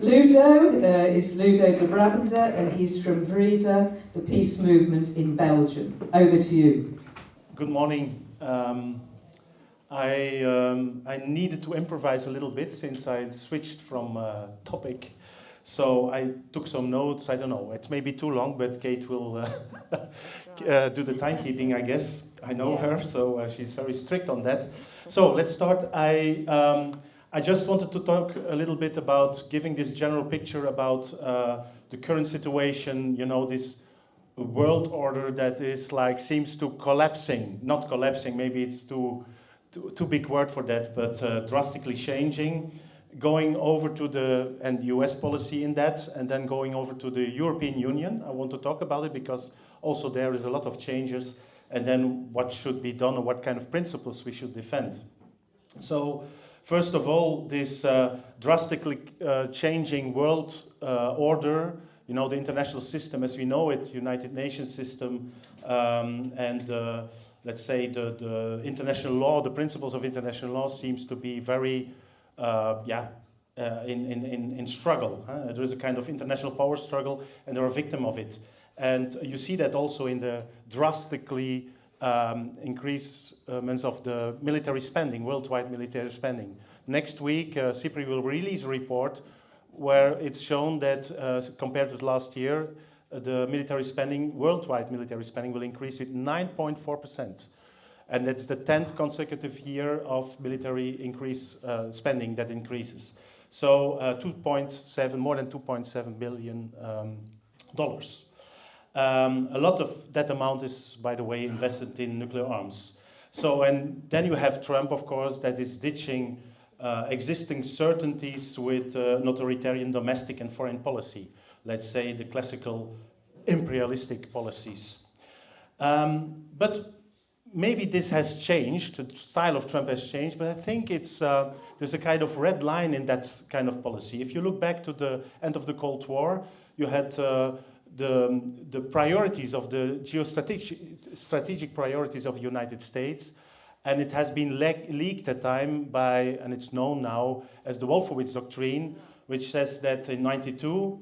Ludo is Ludo de Brabander, and he's from Vrede, the peace movement in Belgium. Over to you. Good morning. I needed to improvise a little bit since I switched from topic. So I took some notes. I don't know, it's maybe too long, but Kate will do the timekeeping, I guess. I know her, so she's very strict on that. So let's start. I just wanted to talk a little bit about giving this general picture about the current situation, you know, this world order that is like, seems to collapsing, not collapsing, maybe it's too big word for that, but drastically changing, going over to the, and US policy in that, and then going over to the European Union. I want to talk about it because also there is a lot of changes, and then what should be done or what kind of principles we should defend. So, first of all, this drastically changing world order, you know, the international system as we know it, United Nations system, and let's say the international law, the principles of international law seems to be very, in struggle. Huh? There is a kind of international power struggle, and they're a victim of it. And you see that also in the drastically increasements of the military spending, worldwide military spending. Next week, CIPRI will release a report where it's shown that compared to last year, the military spending, worldwide military spending will increase with 9.4%. And that's the 10th consecutive year of military spending that increases. So more than $2.7 billion. A lot of that amount is, by the way, invested in nuclear arms. So, and then you have Trump, of course, that is ditching existing certainties with an authoritarian domestic and foreign policy. Let's say the classical imperialistic policies. But maybe this has changed, the style of Trump has changed, but I think it's, there's a kind of red line in that kind of policy. If you look back to the end of the Cold War, you had the priorities of the strategic priorities of the United States, and it has been leaked at time by, and it's known now as the Wolfowitz Doctrine, which says that in '92,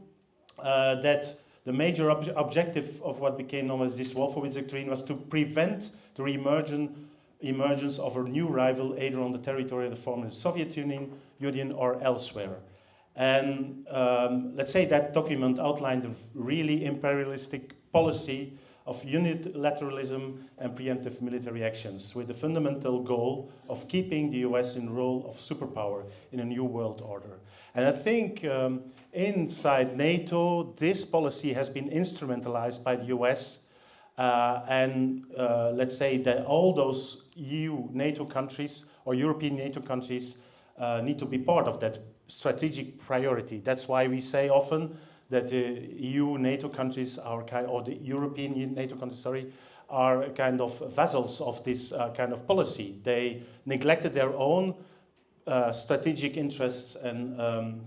that the major objective of what became known as this Wolfowitz Doctrine was to prevent the emergence of a new rival either on the territory of the former Soviet Union or elsewhere. And let's say that document outlined a really imperialistic policy of unilateralism and preemptive military actions with the fundamental goal of keeping the US in the role of superpower in a new world order. And I think inside NATO, this policy has been instrumentalized by the US and let's say that all those EU NATO countries or European NATO countries need to be part of that strategic priority. That's why we say often that the EU NATO countries are or the European NATO countries, sorry, are kind of vassals of this kind of policy. They neglected their own strategic interests and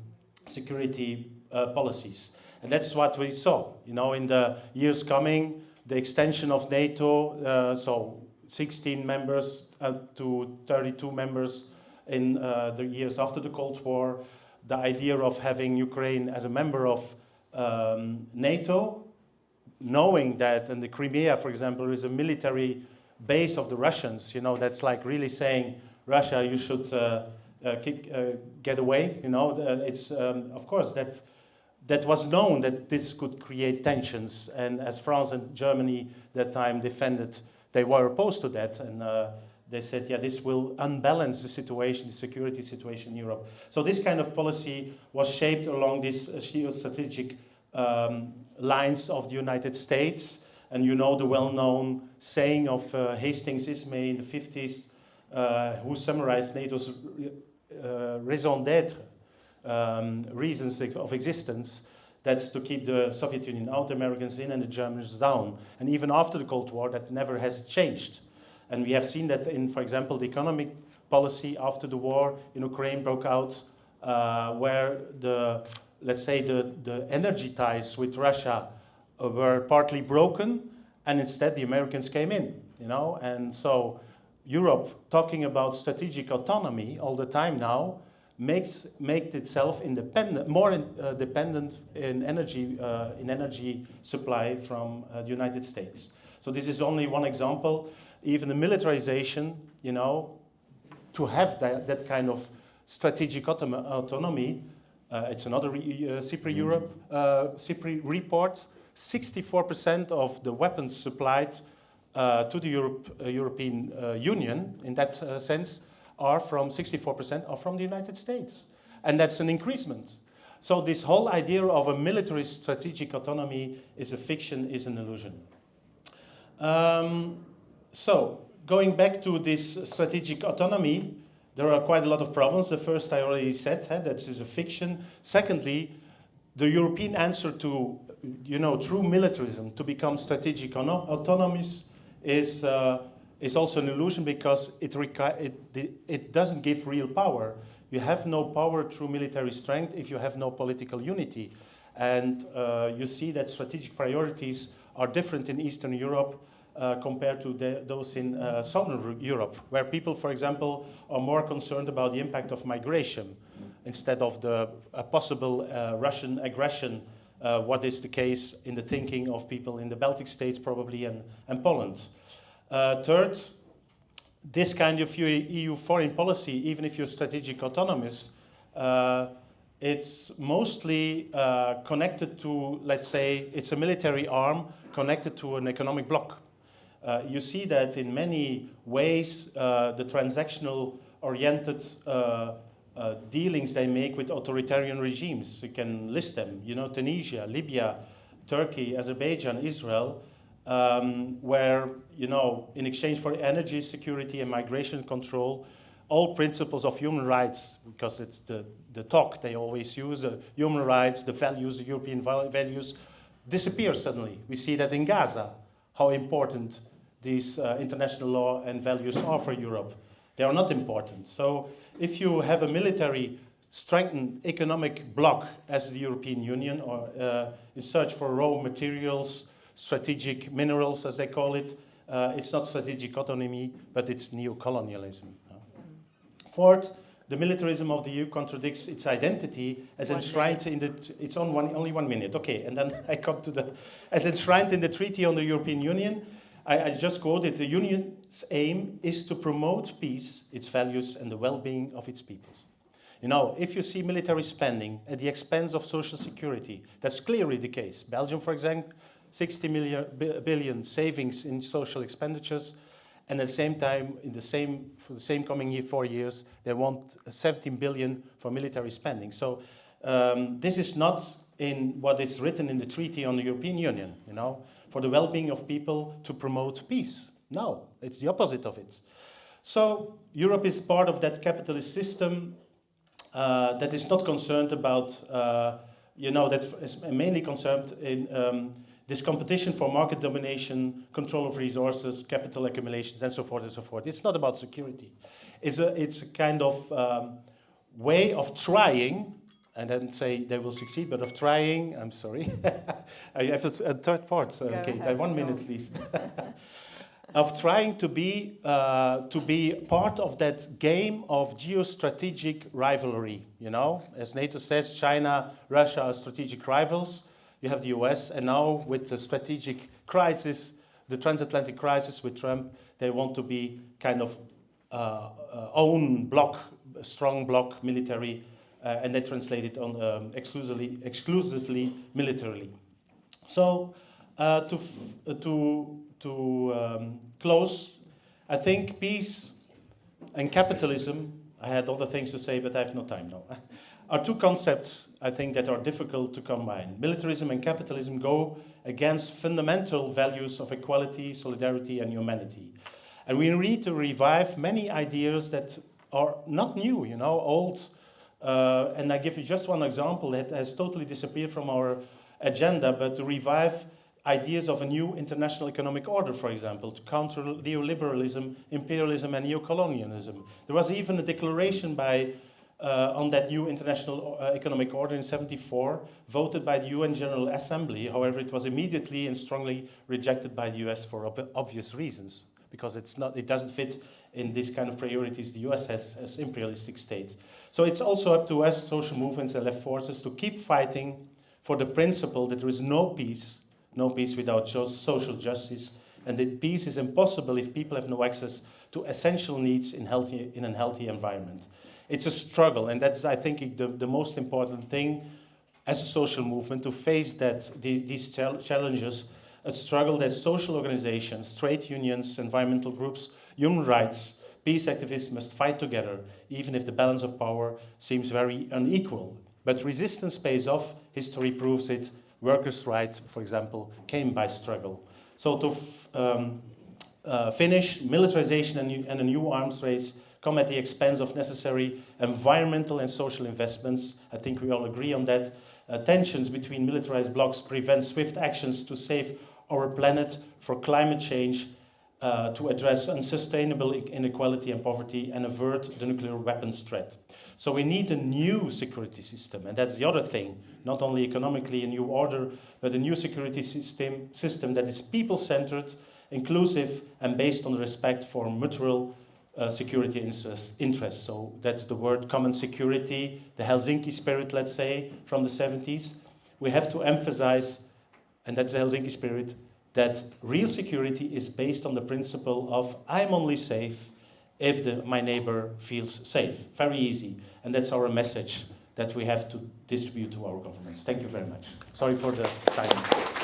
security policies. And that's what we saw, you know, in the years coming, the extension of NATO, so 16 members to 32 members in the years after the Cold War, the idea of having Ukraine as a member of NATO, knowing that in the Crimea, for example, is a military base of the Russians, you know, that's like really saying, Russia, you should get away, you know, it's, of course, that was known that this could create tensions, and as France and Germany that time defended, they were opposed to that, and they said, yeah, this will unbalance the situation, the security situation in Europe. So this kind of policy was shaped along these geostrategic lines of the United States. And you know the well-known saying of Hastings Ismay in the 50s, who summarized NATO's raison d'etre, reasons of existence. That's to keep the Soviet Union out, the Americans in, and the Germans down. And even after the Cold War, that never has changed. And we have seen that in, for example, the economic policy after the war in Ukraine broke out, where let's say the energy ties with Russia were partly broken, and instead the Americans came in, you know. And so Europe talking about strategic autonomy all the time now, make itself independent, more dependent in energy supply from the United States. So this is only one example. Even the militarization, you know, to have that kind of strategic autonomy. It's another CIPRI report. 64% of the weapons supplied to the European Union, in that sense, are from 64% are from the United States. And that's an increasement. So this whole idea of a military strategic autonomy is a fiction, is an illusion. So going back to this strategic autonomy, there are quite a lot of problems. The first I already said, that is a fiction. Secondly, the European answer to, you know, true militarism, to become strategic autonomous, is also an illusion, because it doesn't give real power. You have no power through military strength if you have no political unity. And you see that strategic priorities are different in Eastern Europe compared to those in Southern Europe, where people, for example, are more concerned about the impact of migration instead of the possible Russian aggression, what is the case in the thinking of people in the Baltic states probably and Poland. Third, this kind of EU foreign policy, even if you're strategic autonomous, it's mostly connected to, let's say, it's a military arm connected to an economic bloc. You see that in many ways, the transactional-oriented dealings they make with authoritarian regimes. You can list them, you know, Tunisia, Libya, Turkey, Azerbaijan, Israel, where, you know, in exchange for energy security and migration control, all principles of human rights, because it's the talk they always use, the human rights, the values, the European values, disappear suddenly. We see that in Gaza, how important these international law and values are for Europe. They are not important. So if you have a military strengthened economic bloc as the European Union, or in search for raw materials, strategic minerals as they call it, it's not strategic autonomy, but it's neo-colonialism. Fourth, the militarism of the EU contradicts its identity as enshrined in the... It's on only 1 minute, okay, and then I come to the... As enshrined in the Treaty on the European Union, I just quoted, the Union's aim is to promote peace, its values, and the well-being of its peoples. You know, if you see military spending at the expense of social security, that's clearly the case. Belgium, for example, 60 billion savings in social expenditures, and at the same time, for the same coming 4 years, they want 17 billion for military spending. So this is not in what is written in the Treaty on the European Union, you know, for the well-being of people to promote peace. No, it's the opposite of it. So Europe is part of that capitalist system that is not concerned about, you know, that's mainly concerned in this competition for market domination, control of resources, capital accumulations, and so forth and so forth. It's not about security. It's a kind of way of trying, and then say they will succeed, but of trying, I'm sorry. I have a third part, okay, 1 minute please. Of trying to be part of that game of geostrategic rivalry, you know? As NATO says, China, Russia are strategic rivals. You have the US, and now with the strategic crisis, the transatlantic crisis with Trump, they want to be kind of own bloc, strong bloc, military, and they translate it on exclusively militarily. So to close, I think peace and capitalism, I had other things to say, but I have no time now, are two concepts, I think, that are difficult to combine. Militarism and capitalism go against fundamental values of equality, solidarity, and humanity. And we need to revive many ideas that are not new, you know, old. And I give you just one example that has totally disappeared from our agenda, but to revive ideas of a new international economic order, for example, to counter neoliberalism, imperialism, and neocolonialism. There was even a declaration on that new international economic order in '74, voted by the UN General Assembly. However, it was immediately and strongly rejected by the US for obvious reasons, because it doesn't fit in this kind of priorities the US has as imperialistic state. So it's also up to us, social movements and left forces, to keep fighting for the principle that there is no peace without social justice, and that peace is impossible if people have no access to essential needs in a healthy environment. It's a struggle, and that's, I think, the most important thing as a social movement, to face these challenges, a struggle that social organizations, trade unions, environmental groups, human rights, peace activists must fight together, even if the balance of power seems very unequal. But resistance pays off, history proves it. Workers' rights, for example, came by struggle. So to finish, militarization and a new arms race come at the expense of necessary environmental and social investments. I think we all agree on that. Tensions between militarized blocs prevent swift actions to save our planet, for climate change, to address unsustainable inequality and poverty, and avert the nuclear weapons threat. So we need a new security system, and that's the other thing. Not only economically a new order, but a new security system that is people-centered, inclusive, and based on respect for mutual security interests. So that's the word common security, the Helsinki spirit, let's say, from the 70s. We have to emphasize, and that's the Helsinki spirit, that real security is based on the principle of I'm only safe if my neighbor feels safe. Very easy. And that's our message that we have to distribute to our governments. Thank you very much. Sorry for the time.